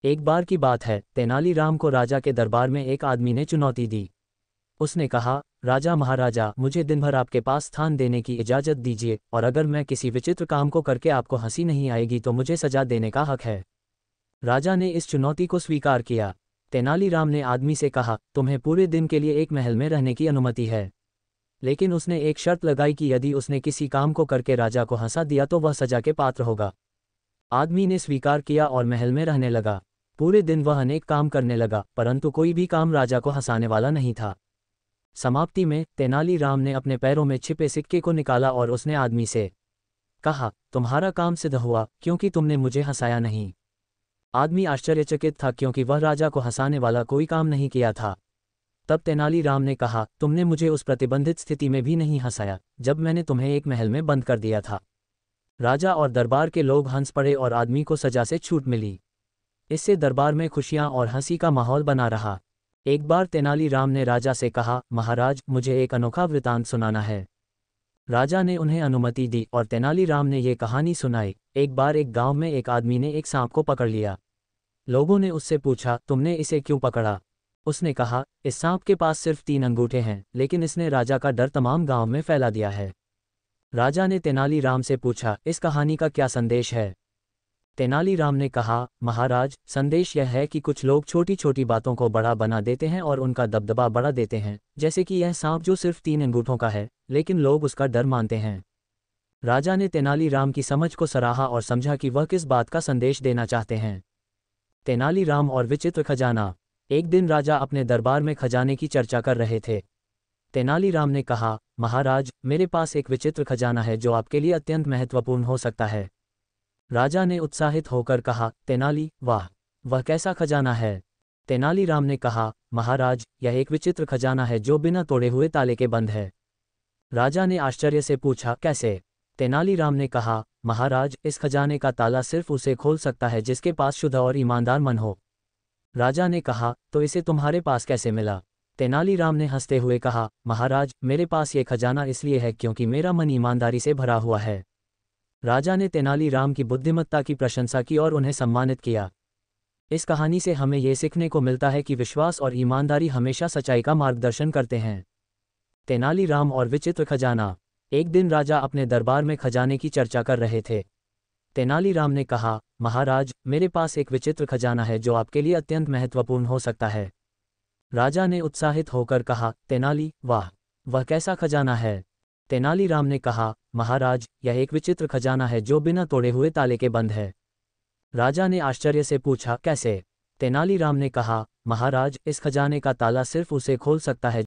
एक बार की बात है, तेनालीराम को राजा के दरबार में एक आदमी ने चुनौती दी। उसने कहा, राजा महाराजा, मुझे दिन भर आपके पास स्थान देने की इजाज़त दीजिए, और अगर मैं किसी विचित्र काम को करके आपको हंसी नहीं आएगी तो मुझे सजा देने का हक है। राजा ने इस चुनौती को स्वीकार किया। तेनालीराम ने आदमी से कहा, तुम्हें पूरे दिन के लिए एक महल में रहने की अनुमति है, लेकिन उसने एक शर्त लगाई कि यदि उसने किसी काम को करके राजा को हंसा दिया तो वह सजा के पात्र होगा। आदमी ने स्वीकार किया और महल में रहने लगा। पूरे दिन वह अनेक काम करने लगा, परंतु कोई भी काम राजा को हंसाने वाला नहीं था। समाप्ति में तेनालीराम ने अपने पैरों में छिपे सिक्के को निकाला और उसने आदमी से कहा, तुम्हारा काम सिद्ध हुआ, क्योंकि तुमने मुझे हंसाया नहीं। आदमी आश्चर्यचकित था, क्योंकि वह राजा को हंसाने वाला कोई काम नहीं किया था। तब तेनालीराम ने कहा, तुमने मुझे उस प्रतिबंधित स्थिति में भी नहीं हंसाया जब मैंने तुम्हें एक महल में बंद कर दिया था। राजा और दरबार के लोग हंस पड़े और आदमी को सजा से छूट मिली। इससे दरबार में खुशियां और हंसी का माहौल बना रहा। एक बार तेनालीराम ने राजा से कहा, महाराज, मुझे एक अनोखा वृतांत सुनाना है। राजा ने उन्हें अनुमति दी और तेनालीराम ने ये कहानी सुनाई। एक बार एक गांव में एक आदमी ने एक सांप को पकड़ लिया। लोगों ने उससे पूछा, तुमने इसे क्यों पकड़ा? उसने कहा, इस सांप के पास सिर्फ 3 अंगूठे हैं, लेकिन इसने राजा का डर तमाम गांव में फैला दिया है। राजा ने तेनालीराम से पूछा, इस कहानी का क्या संदेश है? तेनालीराम ने कहा, महाराज, संदेश यह है कि कुछ लोग छोटी छोटी बातों को बड़ा बना देते हैं और उनका दबदबा बढ़ा देते हैं, जैसे कि यह सांप जो सिर्फ 3 अंगूठों का है, लेकिन लोग उसका डर मानते हैं। राजा ने तेनालीराम की समझ को सराहा और समझा कि वह किस बात का संदेश देना चाहते हैं। तेनालीराम और विचित्र खजाना। एक दिन राजा अपने दरबार में खजाने की चर्चा कर रहे थे। तेनालीराम ने कहा, महाराज, मेरे पास एक विचित्र खजाना है जो आपके लिए अत्यंत महत्वपूर्ण हो सकता है। राजा ने उत्साहित होकर कहा, तेनाली, वाह, वह कैसा खजाना है? तेनालीराम ने कहा, महाराज, यह एक विचित्र खजाना है जो बिना तोड़े हुए ताले के बंद है। राजा ने आश्चर्य से पूछा, कैसे? तेनालीराम ने कहा, महाराज, इस खजाने का ताला सिर्फ उसे खोल सकता है जिसके पास शुद्ध और ईमानदार मन हो। राजा ने कहा, तो इसे तुम्हारे पास कैसे मिला? तेनालीराम ने हंसते हुए कहा, महाराज, मेरे पास ये खजाना इसलिए है क्योंकि मेरा मन ईमानदारी से भरा हुआ है। राजा ने तेनालीराम की बुद्धिमत्ता की प्रशंसा की और उन्हें सम्मानित किया। इस कहानी से हमें ये सीखने को मिलता है कि विश्वास और ईमानदारी हमेशा सच्चाई का मार्गदर्शन करते हैं। तेनालीराम और विचित्र खजाना। एक दिन राजा अपने दरबार में खजाने की चर्चा कर रहे थे। तेनालीराम ने कहा, महाराज, मेरे पास एक विचित्र खजाना है जो आपके लिए अत्यंत महत्वपूर्ण हो सकता है। राजा ने उत्साहित होकर कहा, तेनाली, वाह, वह कैसा खजाना है? तेनालीराम ने कहा, महाराज, यह एक विचित्र खजाना है जो बिना तोड़े हुए ताले के बंद है। राजा ने आश्चर्य से पूछा, कैसे? तेनालीराम ने कहा, महाराज, इस खजाने का ताला सिर्फ उसे खोल सकता है